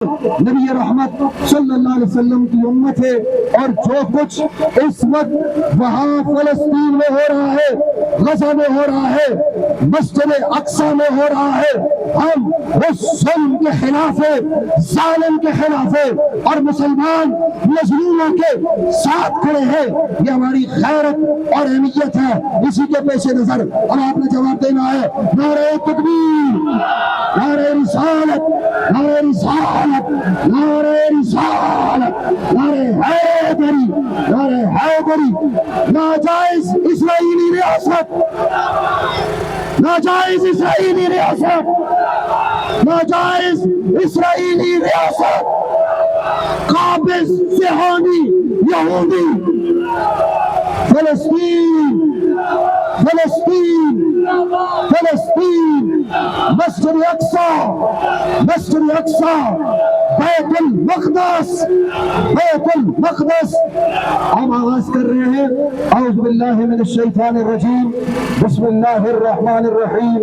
نبی رحمت صلی اللہ علیہ وسلم کی امت ہے، اور جو کچھ اس وقت وہاں فلسطین میں ہو رہا ہے، غزہ میں ہو رہا ہے، مسجد اقصی میں ہو رہا ہے، ہم اس ظلم کے خلاف ہے، ظالم کے خلاف ہے، اور مسلمان مظلوموں کے ساتھ کھڑے ہیں۔ یہ ہماری غیرت اور اہمیت ہے۔ اسی کے پیش نظر اب آپ نے جواب دینا ہے، نعرہ تکبیر، نعرہ رسالت، نعرہ رسالت، نعرہ رسالت، نعرہ حیدری، نعرہ حیدری۔ ناجائز اسرائیلی ریاست، ناجائز اسرائیلی ریاست، ناجائز اسرائیلی ریاست، قابض صہیونی یہودی، فلسطین، فلسطین، فلسطین، مسجد اقصی، مسجد اقصی، بیت المقدس، بیت المقدس۔ ہم آغاز کر رہے ہیں، اعوذ باللہ من الشیطان الرجیم، بسم اللہ الرحمن الرحیم۔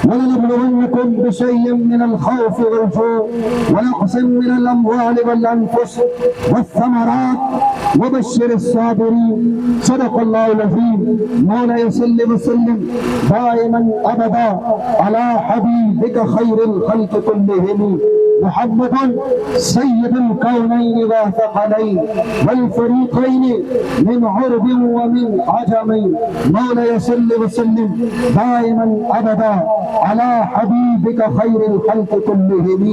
وَلَنَبْلُوَنَّكُمْ بِشَيْءٍ مِّنَ الْخَوْفِ وَالْجُوعِ وَنَقْصٍ مِّنَ الْأَمْوَالِ وَالْأَنفُسِ وَالثَّمَرَاتِ وَبَشِّرِ الصَّابِرِينَ۔ صدق اللہ العظیم۔ مولا صلی وسلم دائما ابدا علی حبیبک خیر الخلق کلہم محمد سید الکونین والثقلین والفریقین من عرب ومن عجم۔ مولا صلی وسلم دائما ابدا علی حبیبک خیر الخلق کلہم۔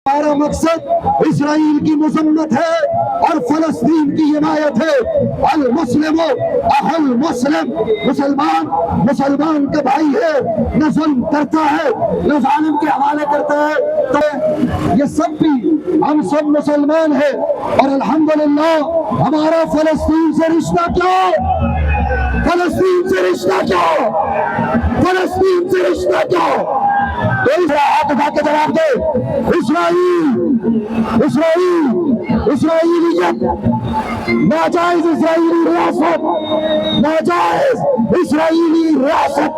ہمارا مقصد اسرائیل کی مذمت ہے اور فلسطین کی حمایت ہے۔ المسلم اخو المسلم، مسلمان مسلمان کا بھائی ہے، نہ ظلم کرتا ہے نہ ظالم کے حوالے کرتا ہے۔ تو یہ سب بھی ہم سب مسلمان ہیں، اور الحمدللہ ہمارا فلسطین سے رشتہ کیا؟ فلسطین سے رشتہ کیا؟ فلسطین سے رشتہ کیا؟ تو اس ہاتھ اٹھا کے جواب دے، اسرائیل، اسرائیل، اسرائیلیت، ناجائز اسرائیلی ریاست، ناجائز اسرائیلی ریاست،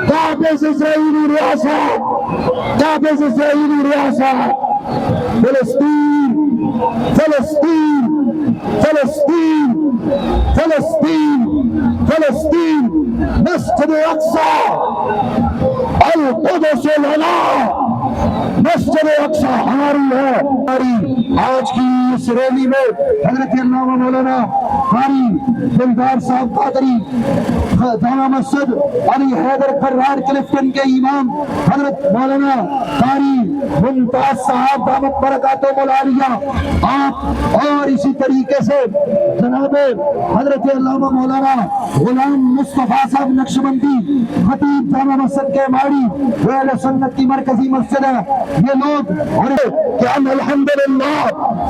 قابض اسرائیلی ریاست، قابض اسرائیلی ریاست، فلسطین، فلسطین، فلسطین، فلسطین، فلسطین، مسجد اقصی، القدس لنا، مسجد اقصی ہماری ہے۔ ہماری آج کی اس ریلی میں حضرت علامہ مولانا قاری دلدار صاحب قادری، جامع مسجد علی حیدر کرار کلفٹن کے امام حضرت مولانا قاری ممتاز صاحب دامت برکاتہ العالیہ، آپ اور اسی طریقے سے جناب حضرت علامہ مولانا غلام مصطفیٰ صاحب نقشبندی، خطیب جامع مسجد کے ماڑی، وہ اہل سنت کی مرکزی مسجد ہے، یہ لوگ کہ ہم الحمدللہ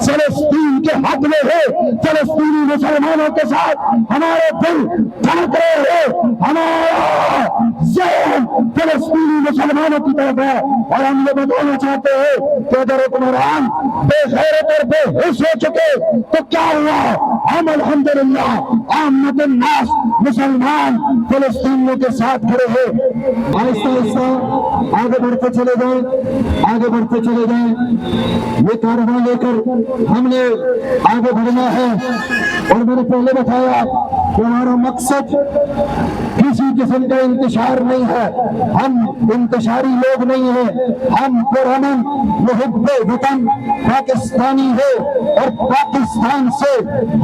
فلسطین کے حق میں ہے، فلسطینی مسلمانوں کے ساتھ ہمارے دل دھڑک رہے ہیں، ہمارا ذہن فلسطینی مسلمانوں کی طرف ہے، اور ہم یہ بتانا چاہتے ہیں کہ اگر حکمران بے غیرت اور بے حس ہو چکے تو کیا ہوا؟ ہم الحمدللہ عامت الناس مسلمان فلسطینیوں کے ساتھ کھڑے ہیں۔ آہستہ آہستہ آگے بڑھتے چلے جائیں، آگے بڑھتے چلے جائیں، یہ کارواں لے کر ہم نے آگے بڑھنا ہے۔ اور میں نے پہلے بتایا کہ ہمارا مقصد کسی قسم کا انتشار نہیں ہے، ہم انتشاری لوگ نہیں ہیں، ہم پرامن محب وطن پاکستانی ہے، اور پاکستان سے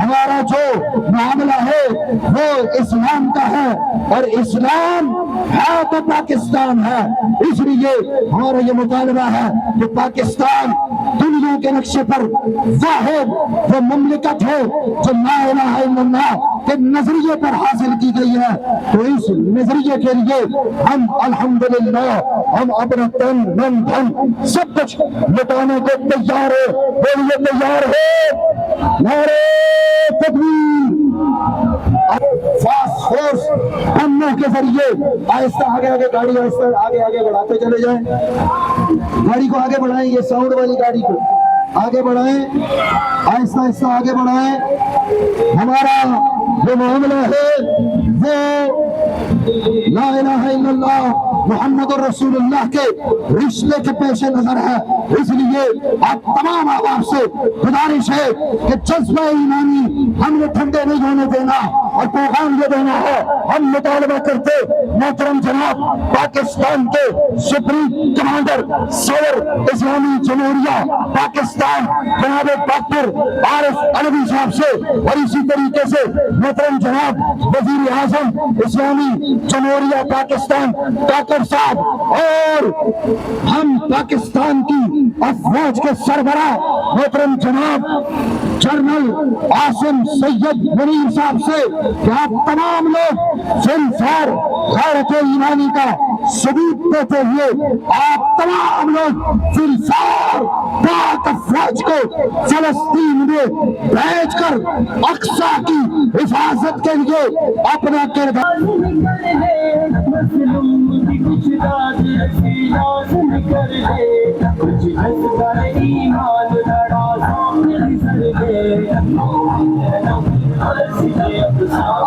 ہمارا جو معاملہ ہے وہ اسلام کا ہے، اور اسلام ہے تو پاکستان ہے۔ اس لیے ہمارا یہ مطالبہ ہے کہ پاکستان دنیا کے نقشے پر واحد وہ مملکت ہے جو لا الہ الا اللہ کے نظریے پر حاصل کی گئی ہے۔ تو اس نظریے کے لیے ہم الحمدللہ ہم اپنا تن من دھن سب کچھ لٹانے کو تیار ہے۔ بولیے تیار ہے؟ نعرہ تکبیر۔ فاسٹ فورس بموں کے ذریعے آہستہ آگے آگے گاڑی آہستہ آگے آگے بڑھاتے چلے جائیں، گاڑی کو آگے بڑھائیں، یہ ساؤنڈ والی گاڑی کو آگے بڑھائیں، آہستہ آہستہ آگے بڑھائیں۔ ہمارا جو معاملہ ہے وہ لا الہ الا اللہ محمد الرسول اللہ کے رشتے کے پیش نظر ہے، اس لیے آپ تمام احباب سے گزارش ہے کہ جذبہ ایمانی ہم نے ٹھنڈے نہیں ہونے دینا، اور پیغام یہ دینا ہے، ہم مطالبہ کرتے محترم جناب پاکستان کے سپریم کمانڈر صدر اسلامی جمہوریہ پاکستان جناب ڈاکٹر عارف علوی صاحب سے، اور اسی طریقے سے محترم جناب وزیر اعظم اسلامی جمہوریہ پاکستان ڈاکٹر صاحب، اور ہم پاکستان کی افواج کے سربراہ محترم جناب جنرل عاصم سید منیر صاحب سے کہ آپ تمام لوگ فلفار غیرت ایمانی کا ثبوت دیتے ہوئے آپ تمام لوگ فلفار پاک افواج کو فلسطین میں بھیج کر اقصی کی حفاظت کے لیے اپنا کردار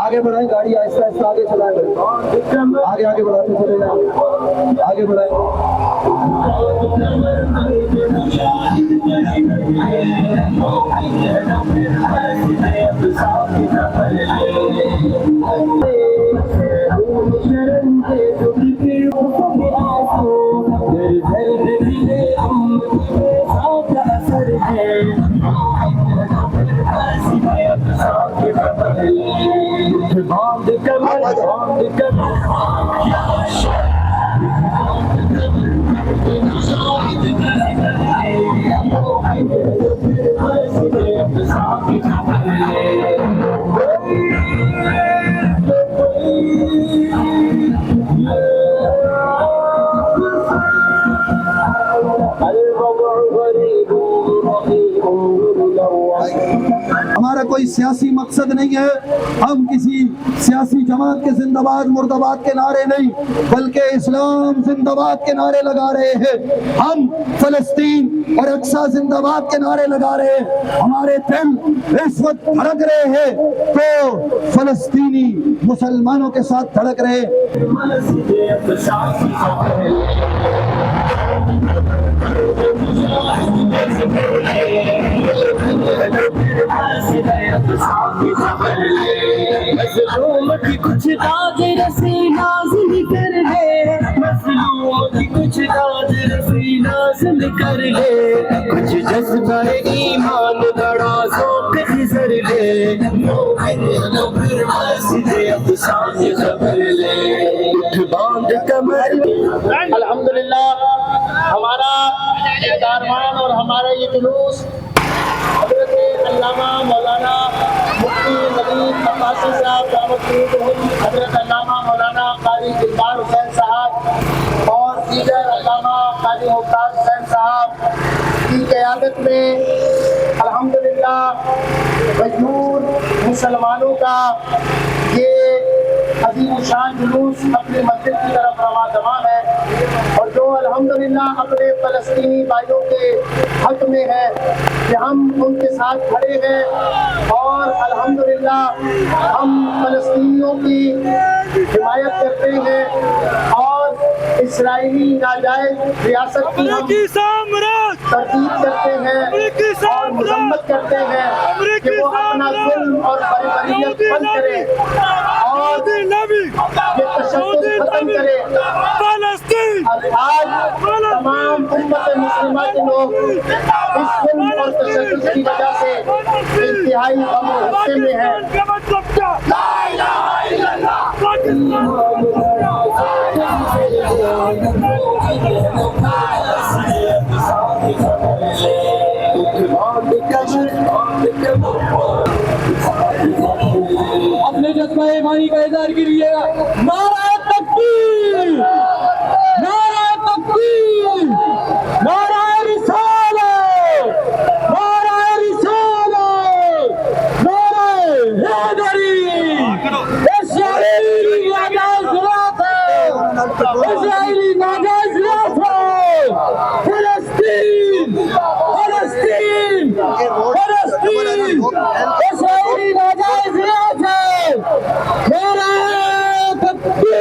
آگے بڑھائیں، گاڑی آہستہ آہستہ آگے چلائیں، آگے آگے بڑھاتے چلے جائیں، آگے بڑھائیں۔ ہمارا کوئی سیاسی مقصد نہیں ہے، ہم کسی سیاسی جماعت کے زندہ باد مرد آباد کے نعرے نہیں بلکہ اسلام زندہ باد کے نعرے لگا رہے ہیں، ہم فلسطین اور اقصی زندہ باد کے نعرے لگا رہے ہیں۔ ہمارے دل اس وقت دھڑک رہے ہیں تو فلسطینی مسلمانوں کے ساتھ دھڑک رہے ہیں۔ مظلوم کی کچھ داد رسی نازل کر لے، مظلوم کی کچھ داد رسی نازل کر لے، کچھ جذبہ ایمان بڑا ذوق نظر لے، مسجد اقصی کی خبر لے، اٹھ باندھ کمر۔ الحمدللہ ہمارا یہ کاروان اور ہمارا یہ جلوس حضرت علامہ مولانا مفتی ندیم عباسی صاحب دعوت حضرت علامہ مولانا قاری دلدار حسین صاحب اور دیگر علامہ قاری ممتاز حسین صاحب کی قیادت میں الحمدللہ مجموع مسلمانوں کا یہ عظیم شان جلوس اپنی مسجد کی طرف رواں دواں ہے، اور جو الحمدللہ اپنے فلسطینی بھائیوں کے حق میں ہے کہ ہم ان کے ساتھ کھڑے ہیں، اور الحمدللہ ہم فلسطینیوں کی حمایت کرتے ہیں اور اسرائیلی ناجائز ریاست کی ہم تردید کرتے ہیں اور مذمت کرتے ہیں کہ وہ اپنا ظلم اور بربریت بند کرے اور یہ تشدد ختم کرے۔ آج تمام امت مسلمہ کے لوگ اس ظلم اور تشدد کی وجہ سے انتہائی غم و غصے میں ہیں۔ لا الہ الا اللہ۔ اپنے جذبہ ایمانی کا اظہار کیجیے گا۔ نعرہ تکبیر، نعرہ تکبیر، نعرہ رسالت، نعرہ رسالت، نعرہ حیدری۔ اسرائیلی ناجائز ریاست، اسرائیلی ناجائز ریاست، فلسطین، فلسطین، فلسطین، اسرائیلی ناجائز ریاست، نعرہ تکبیر۔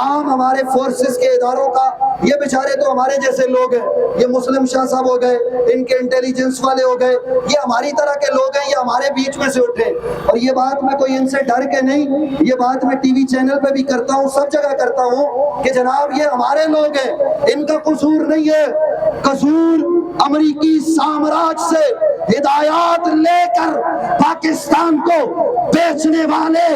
عام ہمارے فورسز کے اداروں کا، یہ بیچارے تو ہمارے جیسے لوگ ہیں، یہ مسلم شاہ صاحب ہو گئے، ان کے انٹیلیجنس والے ہو گئے، یہ ہماری طرح کے لوگ ہیں، یہ ہمارے بیچ میں سے اٹھے. اور یہ بات میں کوئی ان سے ڈر کے نہیں، یہ بات میں ٹی وی چینل پہ بھی کرتا ہوں، سب جگہ کرتا ہوں کہ جناب یہ ہمارے لوگ ہیں، ان کا قصور نہیں ہے. قصور امریکی سامراج سے ہدایات لے کر پاکستان کو بیچنے والے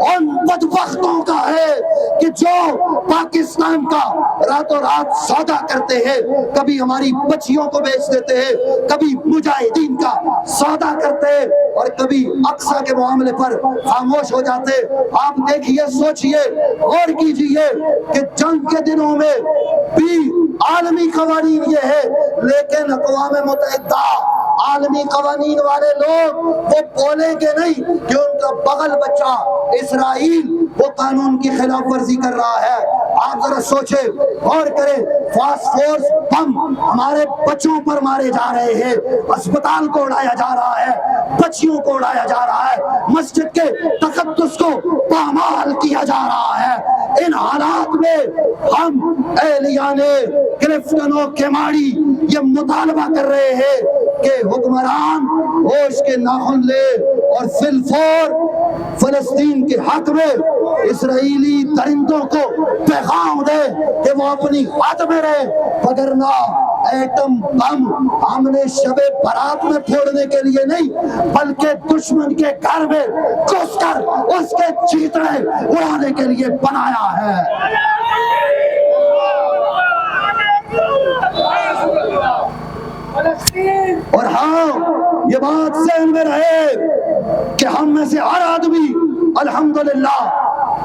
ان بدبختوں کا ہے کہ جو پاکستان کا راتوں رات سودا کرتے ہیں. کبھی ہماری بچیوں کو بیچ دیتے ہیں، کبھی مجاہدین کا سودا کرتے ہیں، اور کبھی اقصی کے معاملے پر خاموش ہو جاتے. آپ دیکھیے، سوچئے، غور کیجئے کہ جنگ کے دنوں میں بھی عالمی قوانین یہ ہے، لیکن اقوام متحدہ عالمی قوانین والے لوگ وہ بولیں گے نہیں کہ ان کا بغل بچہ اسرائیل وہ قانون کی خلاف ورزی کر رہا ہے. آپ ذرا سوچیں، غور کریں، فاسفورس بم ہمارے بچوں پر مارے جا رہے ہیں، اسپتال کو اڑایا جا رہا ہے، بچیوں کو اڑایا جا رہا ہے، مسجد کے تقدس کو پامال کیا جا رہا ہے. ان حالات میں ہم اہلیان کلفٹن و کیماڑی یہ مطالبہ کر رہے ہیں کہ حکمران ہوش کے ناخن لے اور فی الفور فلسطین کے حق میں اسرائیلی درندوں کو پیغام دے کہ وہ اپنی حد میں رہے، وگرنہ ایٹم بم ہم نے شب برات میں پھوڑنے کے لیے نہیں، بلکہ دشمن کے گھر میں گھس کر اس کے چیتڑے اڑانے کے لیے بنایا ہے. اور ہاں، یہ بات ذہن میں رہے کہ ہم میں سے ہر آدمی الحمدللہ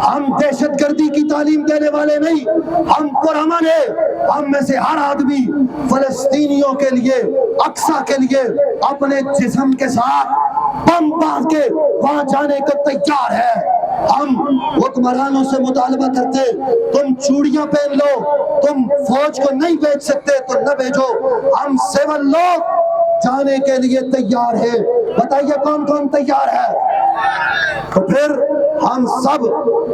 ہم دہشت گردی کی تعلیم دینے والے نہیں، ہم پرامن ہیں. ہم میں سے ہر آدمی فلسطینیوں کے لیے، اقصی کے لیے اپنے جسم کے ساتھ بم باندھ کے وہاں جانے کو تیار ہے. ہم حکمرانوں سے مطالبہ کرتے، تم چوڑیاں پہن لو، تم فوج کو نہیں بیچ سکتے تو نہ بھیجو. ہم سیول لوگ جانے کے لیے تیار ہیں. بتائیے کون کون تیار ہے؟ تو پھر ہم سب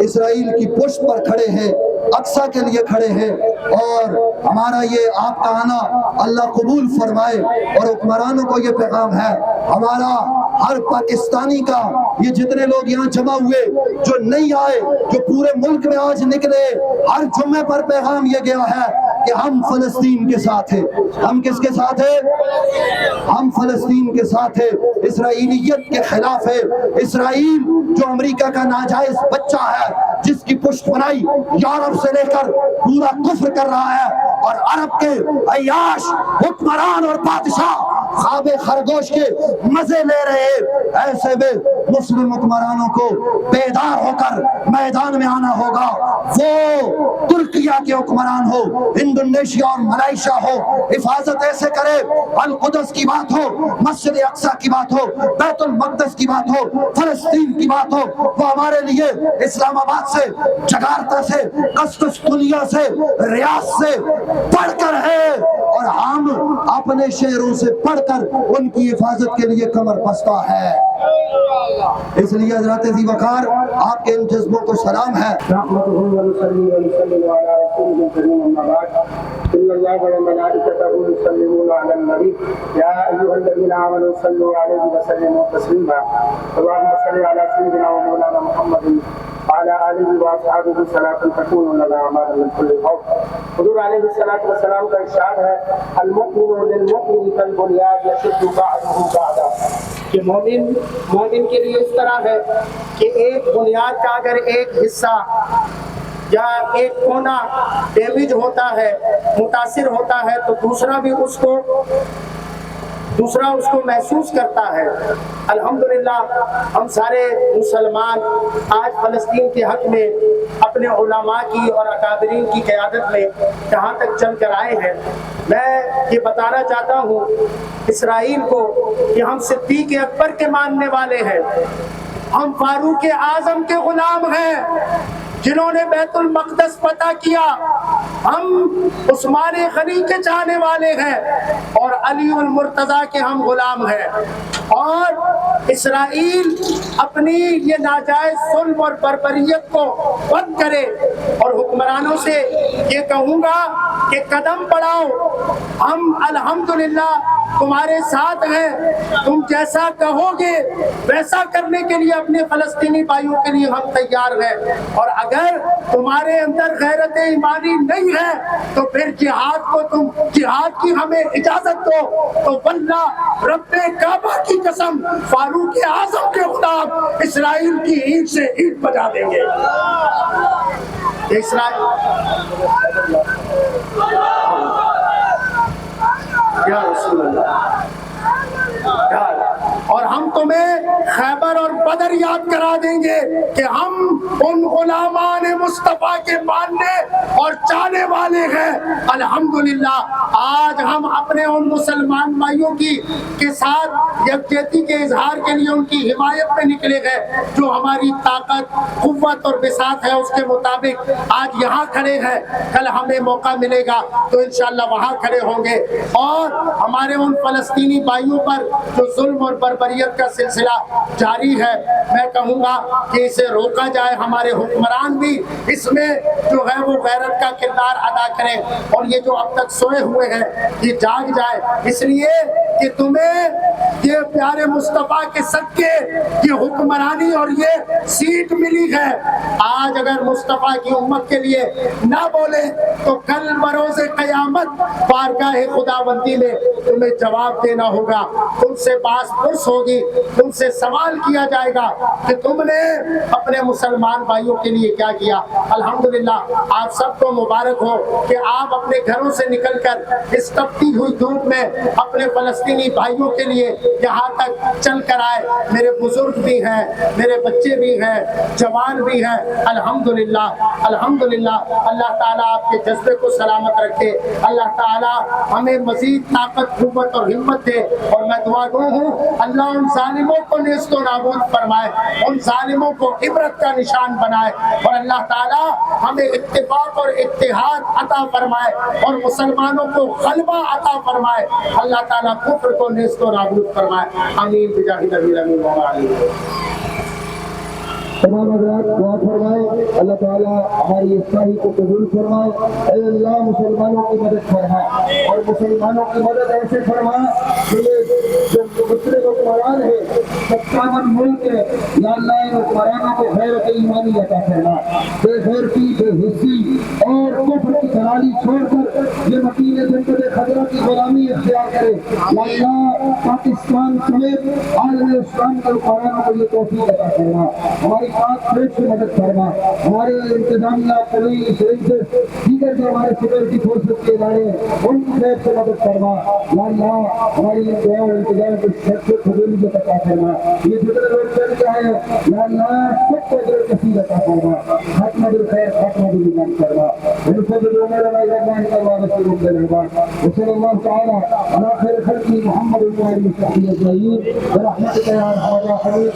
اسرائیل کی پشت پر کھڑے ہیں، اقصی کے لیے کھڑے ہیں، اور ہمارا یہ آپ کا آنا اللہ قبول فرمائے. اور حکمرانوں کو یہ پیغام ہے، ہمارا ہر پاکستانی کا، یہ جتنے لوگ یہاں جمع ہوئے، جو نہیں آئے، جو پورے ملک میں آج نکلے، ہر جمعے پر پیغام یہ گیا ہے کہ ہم فلسطین کے ساتھ ہیں. ہم کس کے ساتھ ہیں؟ ہم فلسطین کے ساتھ ہیں، اسرائیلیت کے خلاف ہے. اسرائیل جو امریکہ کا ناجائز بچہ ہے، جس کی پشت پناہی یورپ سے لے کر پورا کفر کر رہا ہے، اور عرب کے عیاش حکمران اور بادشاہ خواب خرگوش کے مزے لے رہے ہیں. ایسے میں مسلم حکمرانوں کو بیدار ہو کر میدان میں آنا ہوگا. وہ ترکیہ کے حکمران ہو، انڈونیشیا اور ملائیشیا ہو، حفاظت ایسے کرے، القدس کی بات ہو، مسجد اقصی کی بات ہو، بیت المقدس کی بات ہو، فلسطین کی بات ہو، وہ ہمارے لیے اسلام آباد سے، جکارتا سے، قسطنطنیہ سے، ریاض سے پڑھ کر ہے، اور ہم اپنے شہروں سے پڑھ کر ان کی حفاظت کے لیے کمر بستہ ہے. اس لیے حضرات ذی وقار آپ کے ان جذبوں کو سلام ہے. إن الله وملائكته يصلون على النبي يا أيها الذين آمنوا صلوا عليه وسلموا تسليما. اللهم صل على سيدنا ومولانا محمد وعلى آله وأصحابه صلاة تكون لنا أمانا من كل خوف. حضور علیہ الصلوۃ والسلام کا ارشاد ہے، المؤمن للمؤمن كالبنيان يشد بعضه بعضا، کہ مومن کے لیے اس طرح ہے کہ ایک بنیاد کا اگر ایک حصہ یا ایک کونا ڈیمیج ہوتا ہے، متاثر ہوتا ہے، تو دوسرا اس کو محسوس کرتا ہے. الحمدللہ ہم سارے مسلمان آج فلسطین کے حق میں اپنے علماء کی اور اکابرین کی قیادت میں جہاں تک چل کر آئے ہیں. میں یہ بتانا چاہتا ہوں اسرائیل کو کہ ہم صدیق اکبر کے ماننے والے ہیں، ہم فاروق اعظم کے غلام ہیں. جنہوں نے بیت المقدس فتح کیا، ہم عثمان غنی کے چاہنے والے ہیں اور علی المرتضیٰ کے ہم غلام ہیں۔ اور اسرائیل اپنی یہ ناجائز ظلم اور بربریت کو بند کرے، اور حکمرانوں سے یہ کہوں گا کہ قدم بڑھاؤ، ہم الحمدللہ تمہارے ساتھ ہیں، تم جیسا کہو گے ویسا کرنے کے لیے اپنے فلسطینی بھائیوں کے لیے ہم تیار ہیں، اور اگر تمہارے اندر غیرت ایمانی نہیں ہے تو پھر جہاد کی ہمیں اجازت دو، تو واللہ رب کعبہ کی قسم فاروق اعظم کے خلاف اسرائیل کی اینٹ سے اینٹ بجا دیں گے۔ اسرائیل یا رسول اللہ، اور ہم تمہیں خیبر اور بدر یاد کرا دیں گے کہ ہم ان غلامان مصطفیٰ کے ماننے اور چاہنے والے ہیں۔ الحمدللہ آج ہم اپنے ان مسلمان بھائیوں کے ساتھ یکجہتی کے اظہار کے لیے ان کی حمایت میں نکلے گئے، جو ہماری طاقت، قوت اور بساط ہے اس کے مطابق آج یہاں کھڑے ہیں۔ کل ہمیں موقع ملے گا تو انشاءاللہ وہاں کھڑے ہوں گے، اور ہمارے ان فلسطینی بھائیوں پر جو ظلم اور بربریت کا سلسلہ جاری ہے، میں کہوں گا کہ اسے روکا جائے، ہمارے حکمران بھی اس میں جو ہے وہ غیرت کا کردار ادا کریں، اور یہ جو اب تک سوئے ہوئے ہیں یہ جاگ جائے، اس لیے کہ تمہیں یہ پیارے مصطفیٰ کے صدقے یہ حکمرانی اور یہ سیٹ ملی ہے۔ آج اگر مصطفیٰ کی امت کے لیے نہ بولے تو کل بروز قیامت بارگاہ خداوندی میں تمہیں جواب دینا ہوگا، تم سے باس پرس ہوگی، تم سے سوال کیا جائے گا کہ تم نے اپنے مسلمان بھائیوں کے لیے کیا کیا۔ الحمدللہ آپ سب کو مبارک ہو کہ آپ اپنے گھروں سے نکل کر اس تپتی ہوئی دھوپ میں اپنے فلسطینی بھائیوں کے لیے یہاں تک چل کر آئے۔ میرے بزرگ بھی ہیں، میرے بچے بھی ہیں، جوان بھی ہیں، الحمدللہ الحمدللہ۔ اللہ تعالیٰ آپ کے جذبے کو سلامت رکھے، اللہ تعالیٰ ہمیں مزید طاقت، قوت اور ہمت دے، اور میں دعا گو ہوں اللہ ان ظالموں کو نیست و نابود فرمائے، ان ظالموں کو عبرت کا نشان بنائے، اور اللہ تعالیٰ ہمیں اتفاق اور اتحاد عطا فرمائے اور مسلمانوں کو غلبہ عطا فرمائے، اللہ تعالیٰ کفر کو نیست و نابود فرمائے، آمین بجاہ نبی الامین و علیہ۔ تمام حضرات دعا فرمائے، اللہ تعالیٰ ہماری اصلاحی کو قبول فرمائے۔ اے اللہ مسلمانوں کی مدد فرما، اور مسلمانوں کی مدد ایسے فرما کہ یہ جو دوسرے حکمران ہیں 57 ملک ہے، یا اللہ ان حکمرانوں کو غیرت ایمانی عطا فرما، بے غیرتی، بے حسی اور کفر کی دلالی چھوڑ کر یہ متین جنگل خضرا کی غلامی اختیار کرے۔ یا اللہ پاکستان سمیت عالم اسلام کے حکمرانوں کو یہ توفیق عطا فرما، ہماری بات پھر سے مدد فرما، ہمارے انتظامیہ، پولیس، رینجرز، دیگر جو ہمارے سیکورٹی فورسز کے ادارے ہیں ان کی خیر سے مدد فرما۔ یا اللہ ہماری دعا اور انتظام کو سب سے قبولیت عطا فرما، یہ جتنے لوگ چل رہے ہیں یا اللہ سب کو اجر کثیر عطا فرما، خاتمہ بالخیر، خاتمہ بالایمان فرما، ونفضل عمرنا الى الله تعالى رسول الله وصلى الله تعالى على خير خلقه محمد وعلى اله وصحبه اجمعين برحمتك يا ارحم الراحمين۔